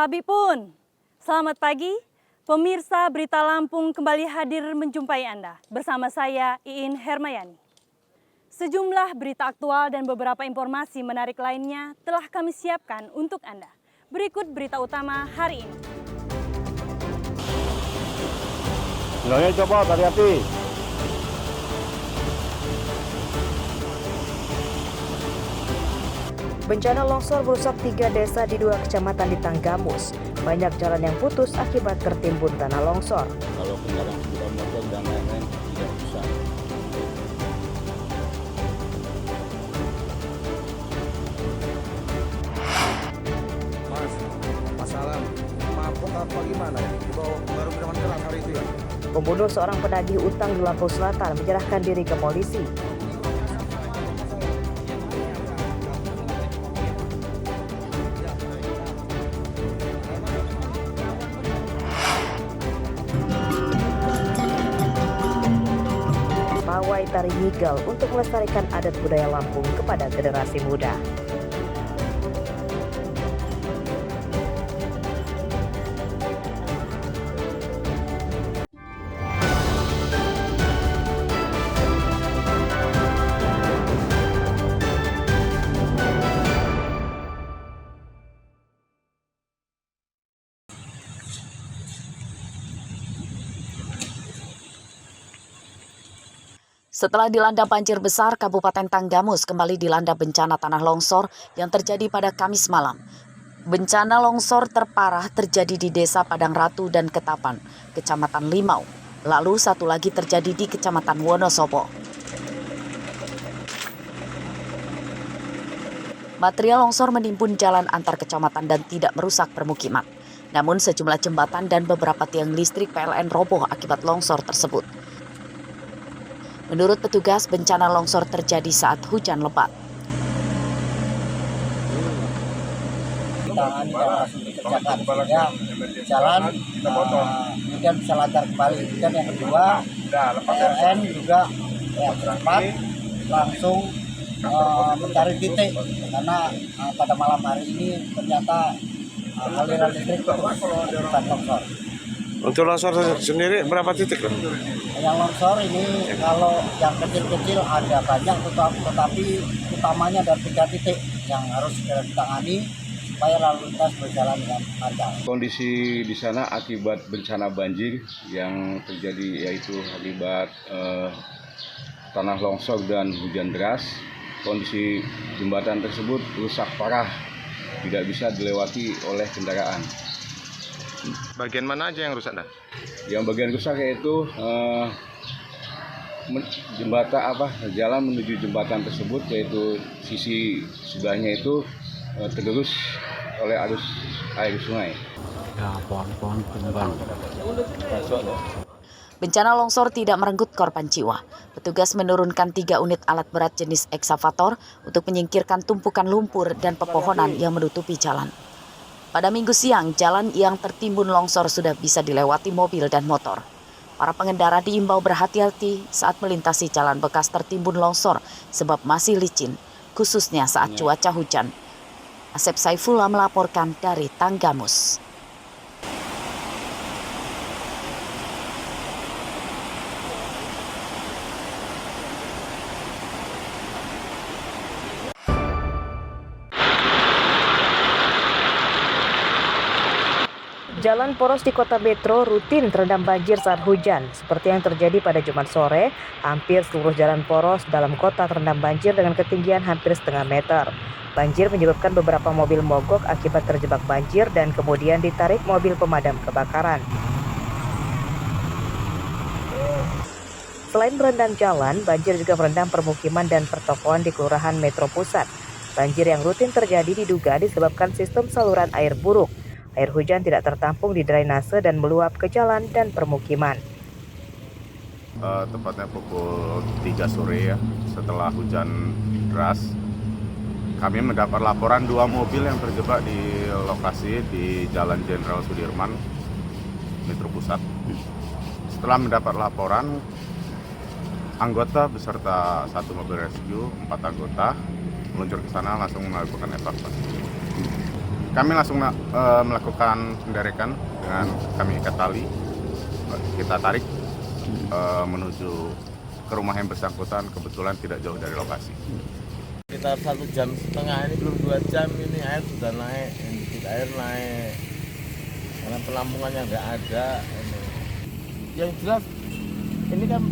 Tabi pun, selamat pagi. Pemirsa Berita Lampung kembali hadir menjumpai Anda. Bersama saya, Iin Hermayani. Sejumlah berita aktual dan beberapa informasi menarik lainnya telah kami siapkan untuk Anda. Berikut berita utama hari ini. Bilangnya coba, hati-hati. Bencana longsor merusak 3 desa di 2 kecamatan di Tanggamus. Banyak jalan yang putus akibat tertimbun tanah longsor. Kalau kendaraan sepeda motor dan lain-lain tidak bisa. Mas, masalah mabuk apa gimana ya? Dibawa baru minuman keras hari itu ya? Pembunuh seorang penagih utang di Lampung Selatan menyerahkan diri ke polisi. Pawai tari Nyigal untuk melestarikan adat budaya Lampung kepada generasi muda. Setelah dilanda banjir besar, Kabupaten Tanggamus kembali dilanda bencana tanah longsor yang terjadi pada Kamis malam. Bencana longsor terparah terjadi di Desa Padang Ratu dan Ketapan, Kecamatan Limau. Lalu satu lagi terjadi di Kecamatan Wonosobo. Material longsor menimbun jalan antar kecamatan dan tidak merusak permukiman. Namun sejumlah jembatan dan beberapa tiang listrik PLN roboh akibat longsor tersebut. Menurut petugas, bencana longsor terjadi saat hujan lebat. Jalan kemudian bisa lancar kembali. Dan yang kedua, PLN juga cepat langsung mencari titik karena pada malam hari ini ternyata aliran listrik bukan longsor. Untuk longsor sendiri berapa titik loh? Yang longsor ini kalau yang kecil-kecil ada banyak, tetapi utamanya ada 3 titik yang harus segera ditangani supaya lalu lintas berjalan dengan lancar. Kondisi di sana akibat bencana banjir yang terjadi yaitu akibat tanah longsor dan hujan deras. Kondisi jembatan tersebut rusak parah, tidak bisa dilewati oleh kendaraan. Bagian mana aja yang rusak dah? Yang bagian rusak yaitu jalan menuju jembatan tersebut, yaitu sisi sebelahnya itu tergerus oleh arus air sungai. Pohon-pohon tumbang. Bencana longsor tidak merenggut korban jiwa. Petugas menurunkan 3 unit alat berat jenis eksavator untuk menyingkirkan tumpukan lumpur dan pepohonan yang menutupi jalan. Pada Minggu siang, jalan yang tertimbun longsor sudah bisa dilewati mobil dan motor. Para pengendara diimbau berhati-hati saat melintasi jalan bekas tertimbun longsor sebab masih licin, khususnya saat cuaca hujan. Asep Saifullah melaporkan dari Tanggamus. Jalan poros di kota Metro rutin terendam banjir saat hujan. Seperti yang terjadi pada Jumat sore, hampir seluruh jalan poros dalam kota terendam banjir dengan ketinggian hampir setengah meter. Banjir menyebabkan beberapa mobil mogok akibat terjebak banjir dan kemudian ditarik mobil pemadam kebakaran. Selain merendam jalan, banjir juga merendam permukiman dan pertokoan di Kelurahan Metro Pusat. Banjir yang rutin terjadi diduga disebabkan sistem saluran air buruk. Air hujan tidak tertampung di drainase dan meluap ke jalan dan permukiman. Tepatnya pukul 3 sore ya, setelah hujan deras, kami mendapat laporan 2 mobil yang terjebak di lokasi di Jalan Jenderal Sudirman, Metro Pusat. Setelah mendapat laporan, anggota beserta 1 mobil rescue, 4 anggota meluncur ke sana langsung melakukan evakuasi. Kami langsung melakukan penderekan dengan kami ikat tali, kita tarik menuju ke rumah yang bersangkutan, kebetulan tidak jauh dari lokasi. Sekitar 1,5 jam ini, belum 2 jam ini air sudah naik, air naik karena penampungannya nggak ada. Yang jelas ini kan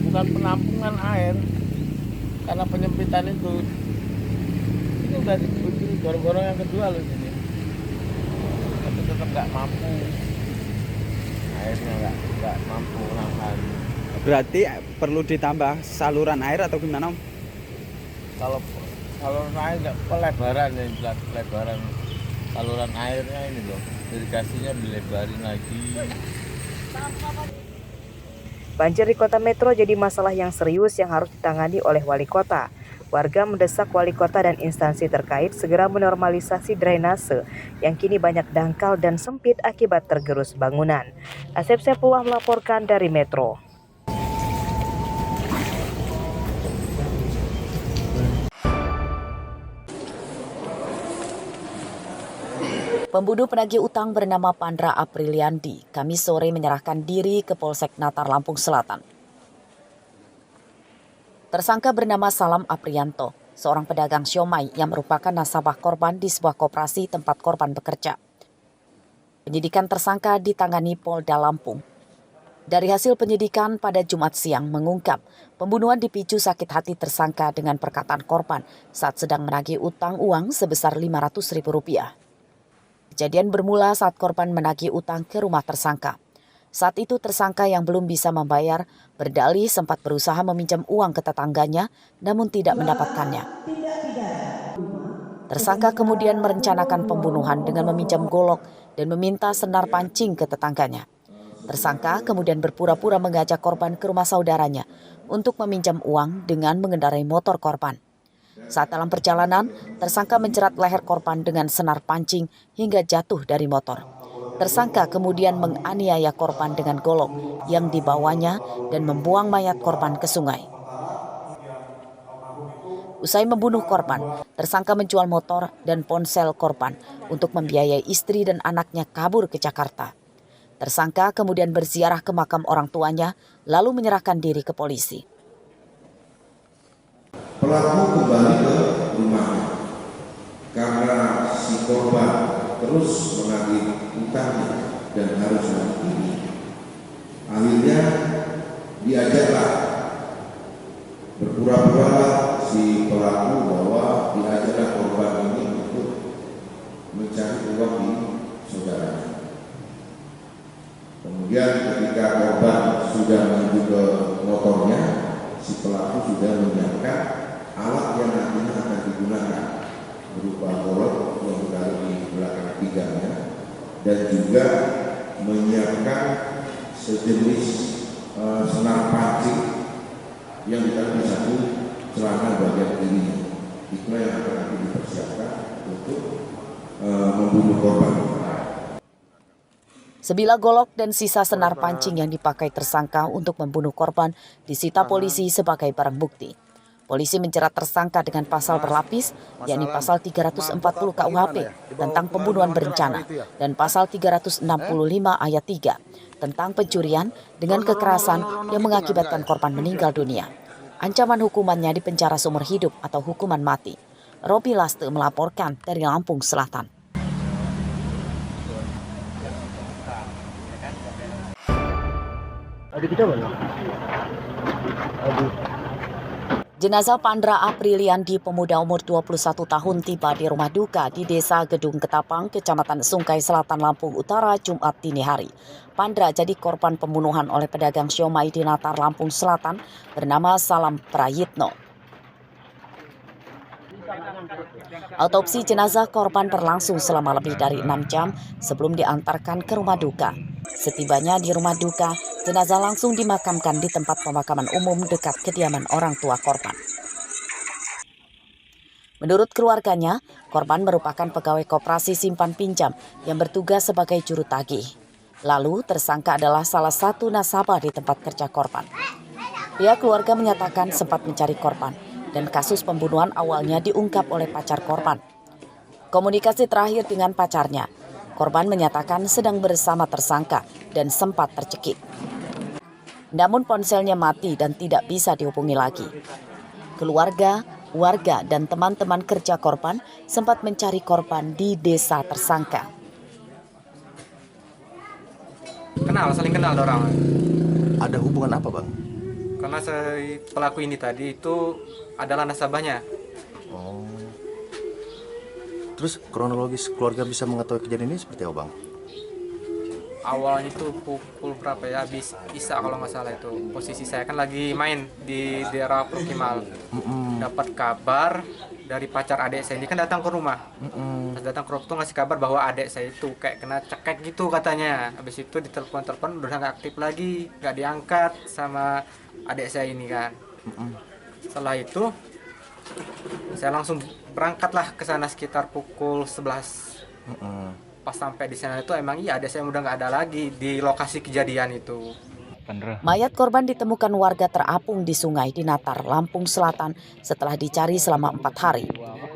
bukan penampungan air karena penyempitan itu. Ini udah dibutuh gorong-gorong yang kedua loh ini, tapi tetap nggak mampu, airnya nggak mampu nahan. Berarti perlu ditambah saluran air atau gimana? Kalau saluran air nggak pelebaran, yang jelas pelebaran saluran airnya ini loh, irigasinya dilebarin lagi. Banjir di kota Metro jadi masalah yang serius yang harus ditangani oleh wali kota. Warga mendesak wali kota dan instansi terkait segera menormalisasi drainase yang kini banyak dangkal dan sempit akibat tergerus bangunan. Asep Sepullah melaporkan dari Metro. Pembunuh penagih utang bernama Pandra Apriliandi Kamis sore menyerahkan diri ke Polsek Natar, Lampung Selatan. Tersangka bernama Salam Aprianto, seorang pedagang siomay yang merupakan nasabah korban di sebuah koperasi tempat korban bekerja. Penyidikan tersangka ditangani Polda Lampung. Dari hasil penyidikan pada Jumat siang mengungkap pembunuhan dipicu sakit hati tersangka dengan perkataan korban saat sedang menagih utang uang sebesar Rp500.000. Kejadian bermula saat korban menagih utang ke rumah tersangka. Saat itu tersangka yang belum bisa membayar berdalih sempat berusaha meminjam uang ke tetangganya namun tidak mendapatkannya. Tersangka kemudian merencanakan pembunuhan dengan meminjam golok dan meminta senar pancing ke tetangganya. Tersangka kemudian berpura-pura mengajak korban ke rumah saudaranya untuk meminjam uang dengan mengendarai motor korban. Saat dalam perjalanan, tersangka menjerat leher korban dengan senar pancing hingga jatuh dari motor. Tersangka kemudian menganiaya korban dengan golok yang dibawanya dan membuang mayat korban ke sungai. Usai membunuh korban, tersangka menjual motor dan ponsel korban untuk membiayai istri dan anaknya kabur ke Jakarta. Tersangka kemudian berziarah ke makam orang tuanya, lalu menyerahkan diri ke polisi. Pelaku kembali ke rumahnya karena si korban terus menagih utangnya dan harus menagih. Akhirnya diajaklah, berpura-pura si pelaku bahwa diajaklah korban ini untuk mencari uang di saudaranya. Kemudian ketika korban sudah menuju ke motornya, si pelaku sudah menyiapkan alat yang nantinya akan digunakan berupa golok yang ditaruh di belakang pinggangnya dan juga menyiapkan sejenis senar pancing yang ditaruh di satu celana bagian kirinya. Itulah yang akan nanti dipersiapkan untuk membunuh korban. Sebilah golok dan sisa senar pancing yang dipakai tersangka untuk membunuh korban disita polisi sebagai barang bukti. Polisi menjerat tersangka dengan pasal berlapis, yakni pasal 340 KUHP tentang pembunuhan berencana dan pasal 365 ayat 3 tentang pencurian dengan kekerasan yang mengakibatkan korban meninggal dunia. Ancaman hukumannya di penjara seumur hidup atau hukuman mati. Robi Laste melaporkan dari Lampung Selatan. Jenazah Pandra Apriliandi, pemuda umur 21 tahun, tiba di rumah duka di Desa Gedung Ketapang, Kecamatan Sungkai Selatan, Lampung Utara, Jumat dini hari. Pandra jadi korban pembunuhan oleh pedagang siomay di Natar, Lampung Selatan bernama Salam Prayitno. Autopsi jenazah korban berlangsung selama lebih dari 6 jam sebelum diantarkan ke rumah duka. Setibanya di rumah duka, jenazah langsung dimakamkan di tempat pemakaman umum dekat kediaman orang tua korban. Menurut keluarganya, korban merupakan pegawai koperasi simpan pinjam yang bertugas sebagai juru tagih. Lalu, tersangka adalah salah satu nasabah di tempat kerja korban. Pihak keluarga menyatakan sempat mencari korban dan kasus pembunuhan awalnya diungkap oleh pacar korban. Komunikasi terakhir dengan pacarnya, korban menyatakan sedang bersama tersangka dan sempat tercekik. Namun ponselnya mati dan tidak bisa dihubungi lagi. Keluarga, warga, dan teman-teman kerja korban sempat mencari korban di desa tersangka. Saling kenal orang. Ada hubungan apa, Bang? Karena pelaku ini tadi itu adalah nasabahnya. Oh. Terus kronologis keluarga bisa mengetahui kejadian ini seperti apa, Bang? Awalnya itu pukul berapa ya, habis Isya kalau nggak salah itu. Posisi saya kan lagi main di daerah Perkimal. Dapat kabar dari pacar adik saya ini kan datang ke rumah. Pas datang ke rumah tuh ngasih kabar bahwa adik saya itu kayak kena cekek gitu katanya. Habis itu ditelepon udah nggak aktif lagi, nggak diangkat sama adik saya ini kan. Setelah itu saya langsung berangkatlah ke sana sekitar pukul 11. Pas sampai di sana itu emang iya adik saya udah nggak ada lagi di lokasi kejadian itu. Mayat korban ditemukan warga terapung di sungai di Natar, Lampung Selatan setelah dicari selama 4 hari.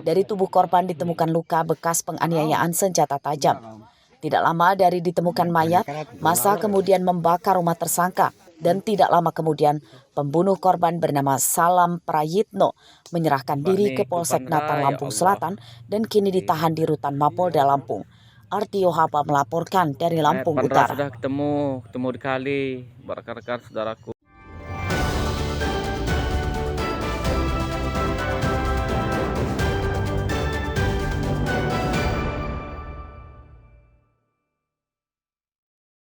Dari tubuh korban ditemukan luka bekas penganiayaan senjata tajam. Tidak lama dari ditemukan mayat, massa kemudian membakar rumah tersangka. Dan tidak lama kemudian, pembunuh korban bernama Salam Prayitno menyerahkan diri ke Polsek Natar, Lampung Selatan dan kini ditahan di Rutan Mapolda Lampung. Artio Hapa melaporkan dari Lampung Utara. Sudah ketemu di kali, rekan-rekan saudaraku.